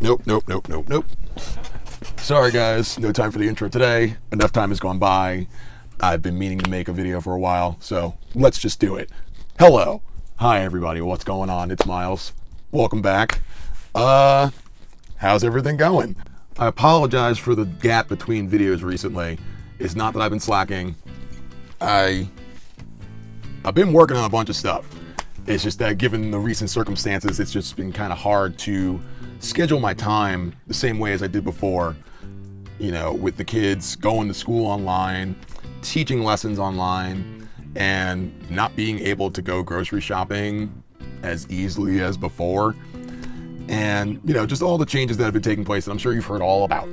Nope. Sorry guys, no time for the intro today. Enough time has gone by. I've been meaning to make a video for a while, so let's just do it. Hello. Hi everybody, what's going on? It's Miles. Welcome back. How's everything going? I apologize for the gap between videos recently. It's not that I've been slacking. I've been working on a bunch of stuff. It's just that given the recent circumstances, it's just been kind of hard to schedule my time the same way as I did before. You know, with the kids going to school online, teaching lessons online, and not being able to go grocery shopping as easily as before. And, you know, just all the changes that have been taking place that I'm sure you've heard all about.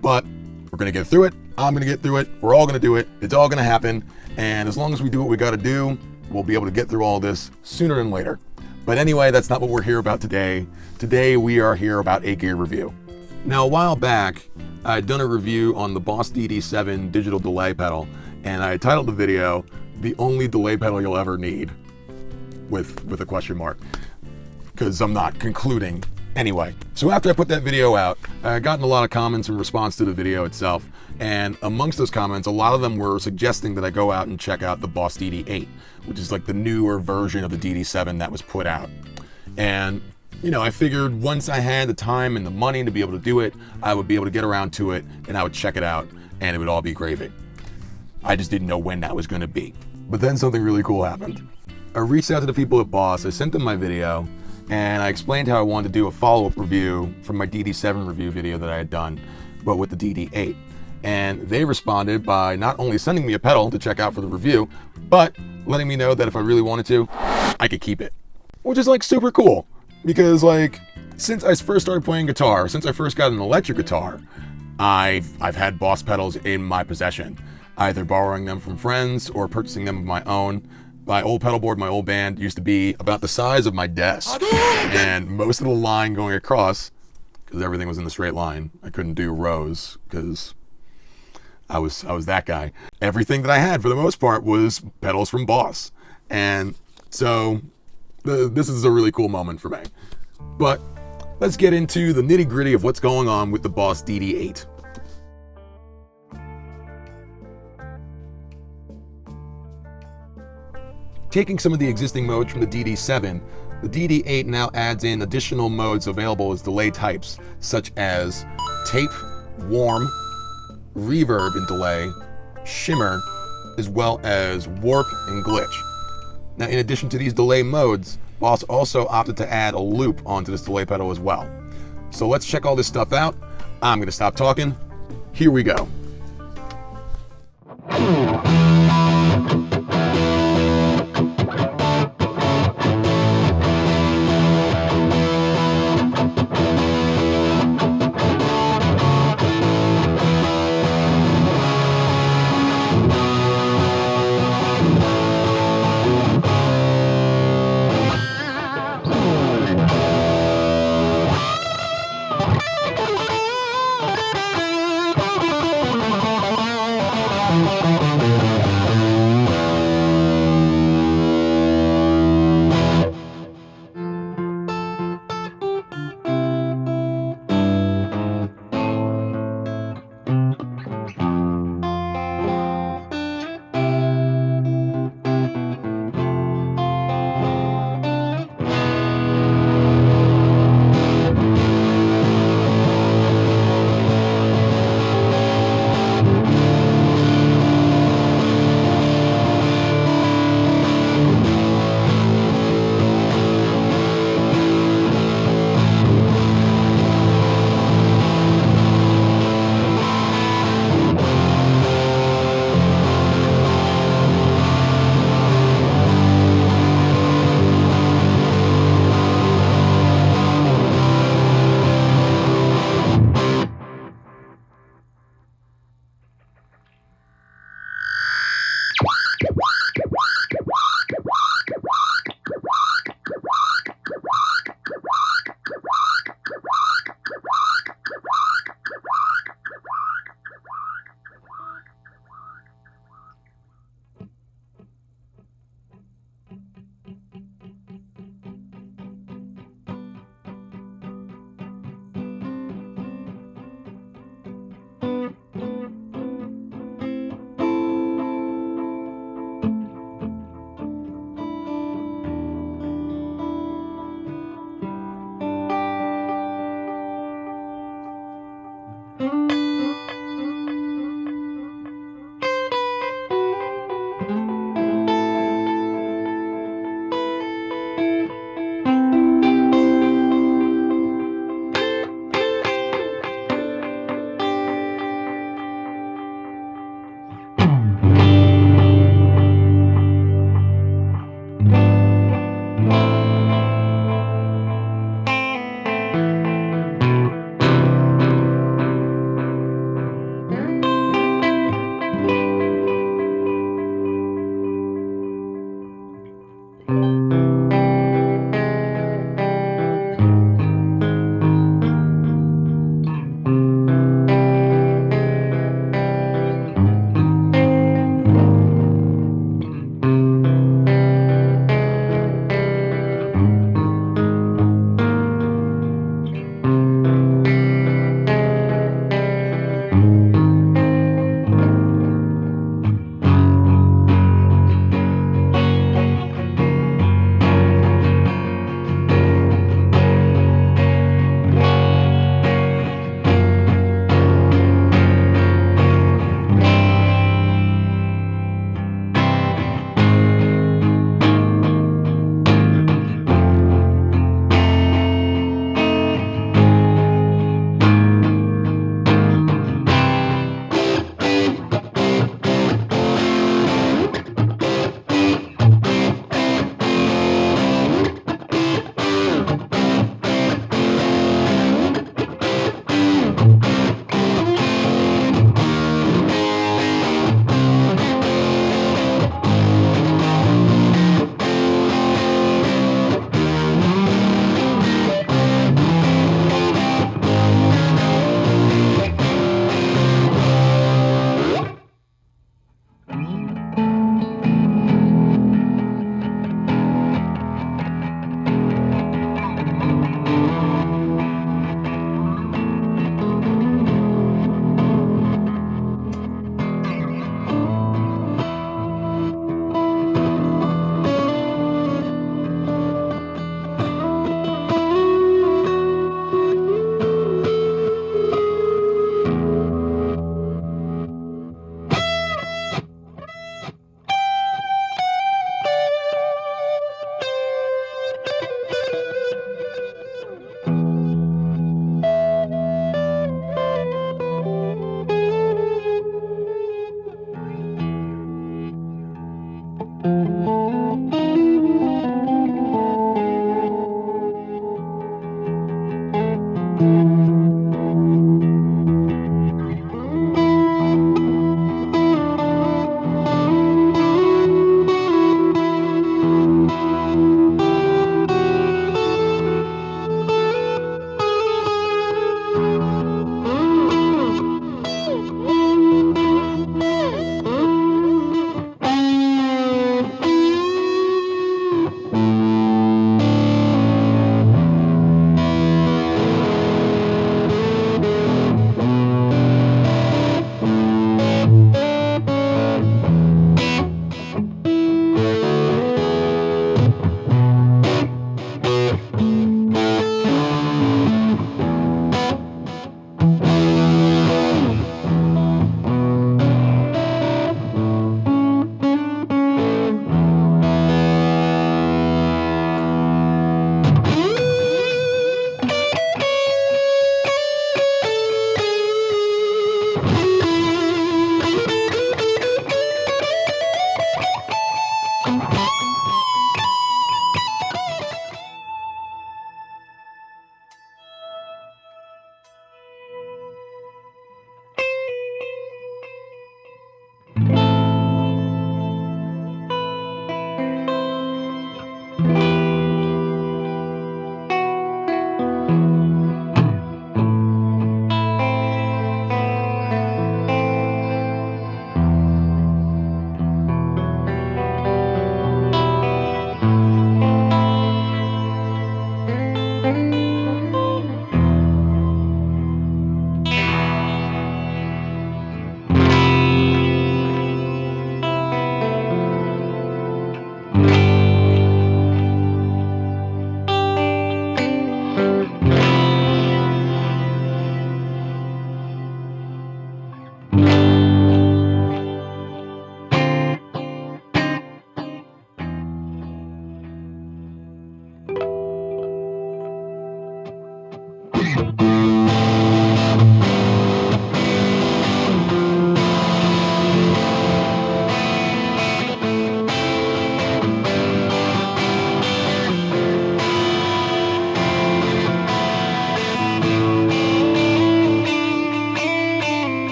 But we're going to get through it. I'm going to get through it. We're all going to do it. It's all going to happen. And as long as we do what we got to do, we'll be able to get through all this sooner than later. But anyway, that's not what we're here about today. Today we are here about a gear review. Now, a while back, I'd done a review on the Boss DD-7 digital delay pedal, and I titled the video, "The Only Delay Pedal You'll Ever Need," with a question mark, because I'm not concluding. Anyway, so after I put that video out, I gotten a lot of comments in response to the video itself, and amongst those comments, a lot of them were suggesting that I go out and check out the Boss DD-8, which is like the newer version of the DD-7 that was put out. And, you know, I figured once I had the time and the money to be able to do it, I would be able to get around to it, and I would check it out, and it would all be gravy. I just didn't know when that was going to be. But then something really cool happened. I reached out to the people at Boss, I sent them my video, and I explained how I wanted to do a follow-up review from my DD-7 review video that I had done, but with the DD-8. And they responded by not only sending me a pedal to check out for the review, but letting me know that if I really wanted to, I could keep it. Which is like super cool, because like, since I first started playing guitar, since I first got an electric guitar, I've had Boss pedals in my possession, either borrowing them from friends or purchasing them of my own. My old pedal board, my old band, used to be about the size of my desk, and most of the line going across, because everything was in the straight line. I couldn't do rows because I was that guy. Everything that I had, for the most part, was pedals from Boss, and so this is a really cool moment for me. But let's get into the nitty-gritty of what's going on with the Boss DD-8. Taking some of the existing modes from the DD-7, the DD-8 now adds in additional modes available as delay types, such as tape, warm, reverb and delay, shimmer, as well as warp and glitch. Now, in addition to these delay modes, Boss also opted to add a loop onto this delay pedal as well. So let's check all this stuff out. I'm going to stop talking. Here we go.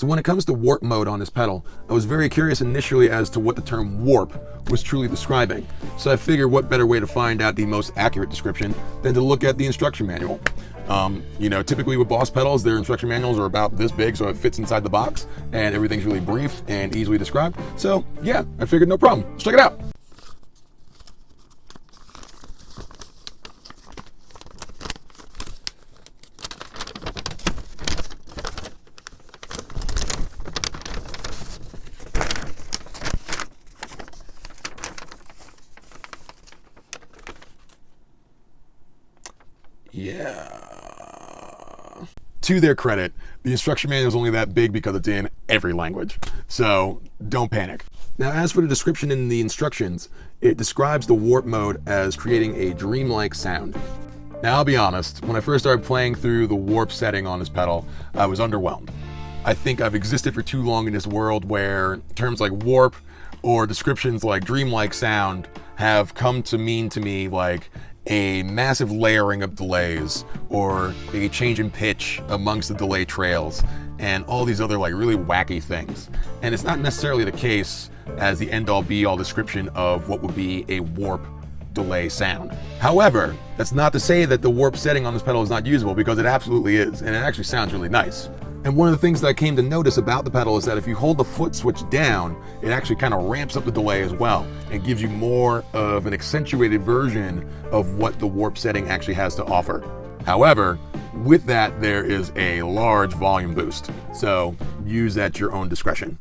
So when it comes to warp mode on this pedal, I was very curious initially as to what the term warp was truly describing. So I figured what better way to find out the most accurate description than to look at the instruction manual. Typically with Boss pedals, their instruction manuals are about this big, so it fits inside the box, and everything's really brief and easily described. So yeah, I figured no problem. Let's check it out. Yeah. To their credit, the instruction manual is only that big because it's in every language. So don't panic. Now, as for the description in the instructions, it describes the warp mode as creating a dreamlike sound. Now, I'll be honest, when I first started playing through the warp setting on this pedal, I was underwhelmed. I think I've existed for too long in this world where terms like warp or descriptions like dreamlike sound have come to mean to me like a massive layering of delays or a change in pitch amongst the delay trails and all these other like really wacky things. And it's not necessarily the case as the end-all be-all description of what would be a warp delay sound. However, that's not to say that the warp setting on this pedal is not usable, because it absolutely is, and it actually sounds really nice. And one of the things that I came to notice about the pedal is that if you hold the foot switch down, it actually kind of ramps up the delay as well and gives you more of an accentuated version of what the warp setting actually has to offer. However, with that, there is a large volume boost, so use at your own discretion.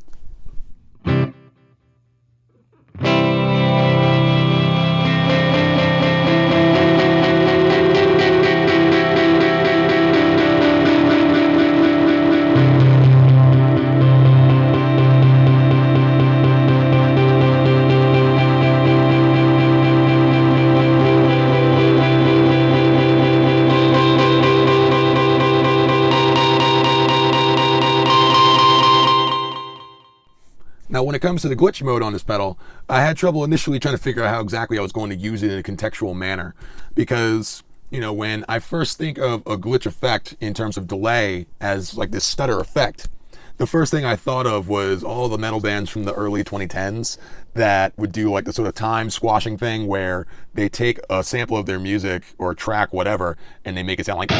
Now, when it comes to the glitch mode on this pedal, I had trouble initially trying to figure out how exactly I was going to use it in a contextual manner, because, you know, when I first think of a glitch effect in terms of delay as like this stutter effect, the first thing I thought of was all the metal bands from the early 2010s that would do like the sort of time squashing thing where they take a sample of their music or a track, whatever, and they make it sound like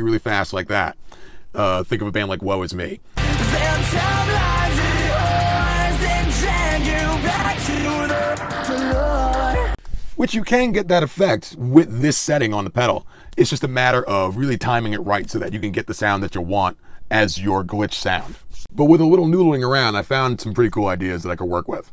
really fast like that. Think of a band like Woe Is Me. Which you can get that effect with this setting on the pedal. It's just a matter of really timing it right so that you can get the sound that you want as your glitch sound. But with a little noodling around, I found some pretty cool ideas that I could work with.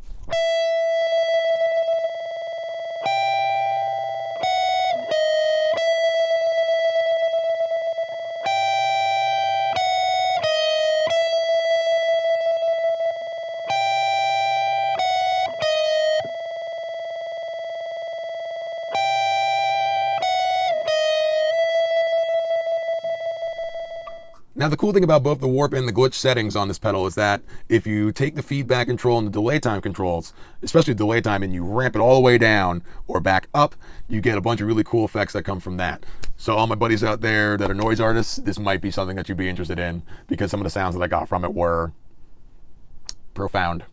Now, the cool thing about both the warp and the glitch settings on this pedal is that if you take the feedback control and the delay time controls, especially delay time, and you ramp it all the way down or back up, you get a bunch of really cool effects that come from that. So all my buddies out there that are noise artists, this might be something that you'd be interested in, because some of the sounds that I got from it were profound.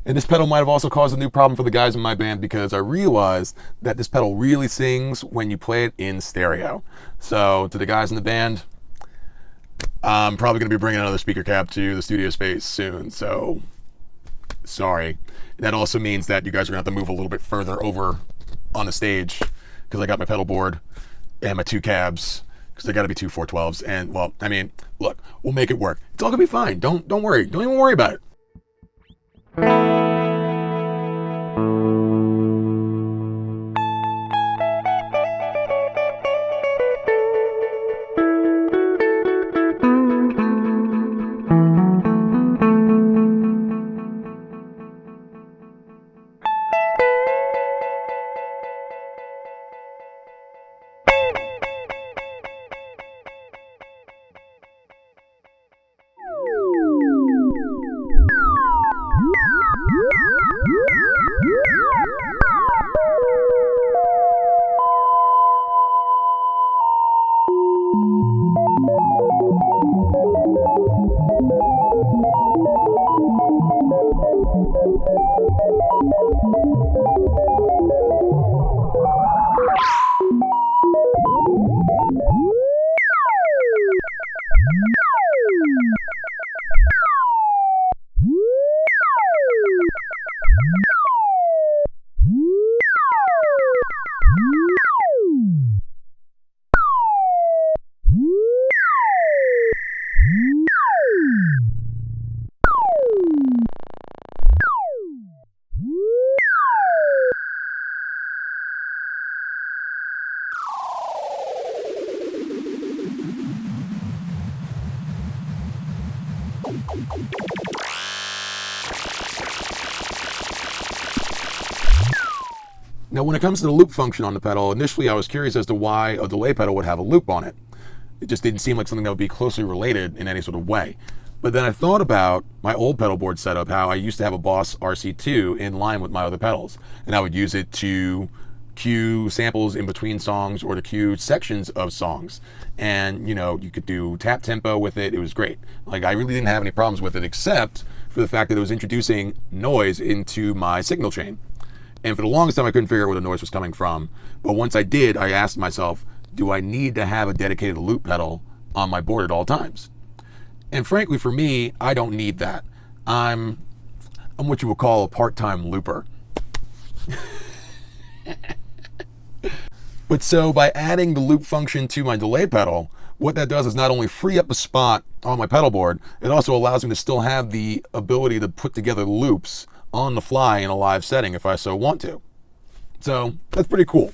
And this pedal might have also caused a new problem for the guys in my band, because I realized that this pedal really sings when you play it in stereo. So to the guys in the band, I'm probably going to be bringing another speaker cab to the studio space soon, so sorry. That also means that you guys are going to have to move a little bit further over on the stage, because I got my pedal board and my two cabs, because they got to be two 412s. And, well, I mean, look, we'll make it work. It's all going to be fine. Don't worry. Don't even worry about it. Now, when it comes to the loop function on the pedal, initially I was curious as to why a delay pedal would have a loop on it. It just didn't seem like something that would be closely related in any sort of way. But then I thought about my old pedal board setup, how I used to have a Boss RC2 in line with my other pedals. And I would use it to cue samples in between songs or to cue sections of songs. And, you know, you could do tap tempo with it. It was great. Like, I really didn't have any problems with it, except for the fact that it was introducing noise into my signal chain. And for the longest time, I couldn't figure out where the noise was coming from. But once I did, I asked myself, do I need to have a dedicated loop pedal on my board at all times? And frankly, for me, I don't need that. I'm what you would call a part-time looper. But so by adding the loop function to my delay pedal, what that does is not only free up a spot on my pedal board, it also allows me to still have the ability to put together loops on the fly in a live setting if I so want to. So that's pretty cool.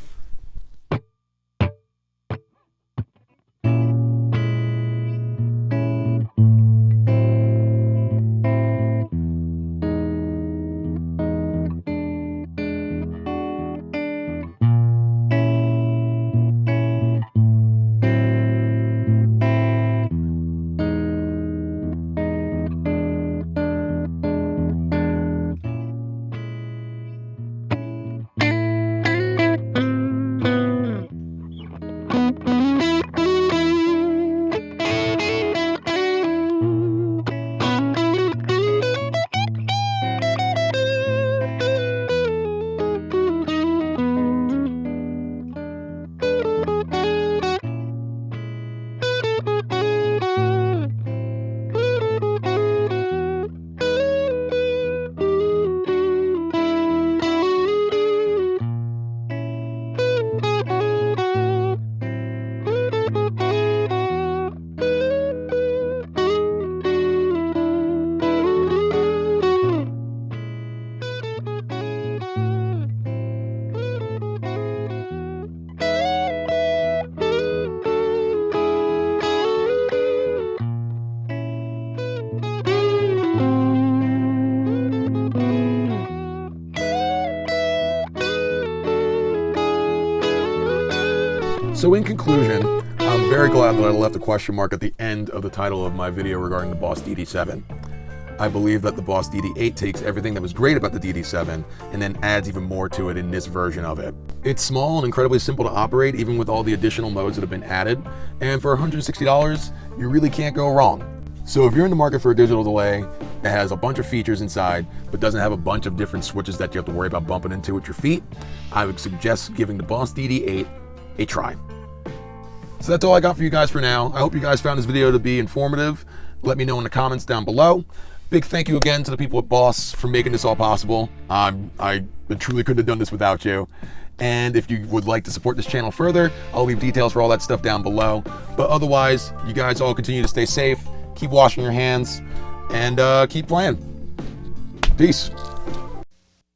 So in conclusion, I'm very glad that I left a question mark at the end of the title of my video regarding the Boss DD-7. I believe that the Boss DD-8 takes everything that was great about the DD-7 and then adds even more to it in this version of it. It's small and incredibly simple to operate, even with all the additional modes that have been added, and for $160, you really can't go wrong. So if you're in the market for a digital delay that has a bunch of features inside, but doesn't have a bunch of different switches that you have to worry about bumping into with your feet, I would suggest giving the Boss DD-8 a try. So that's all I got for you guys for now. I hope you guys found this video to be informative. Let me know in the comments down below. Big thank you again to the people at Boss for making this all possible. I truly couldn't have done this without you. And if you would like to support this channel further, I'll leave details for all that stuff down below. But otherwise, you guys all continue to stay safe, keep washing your hands, and keep playing. Peace.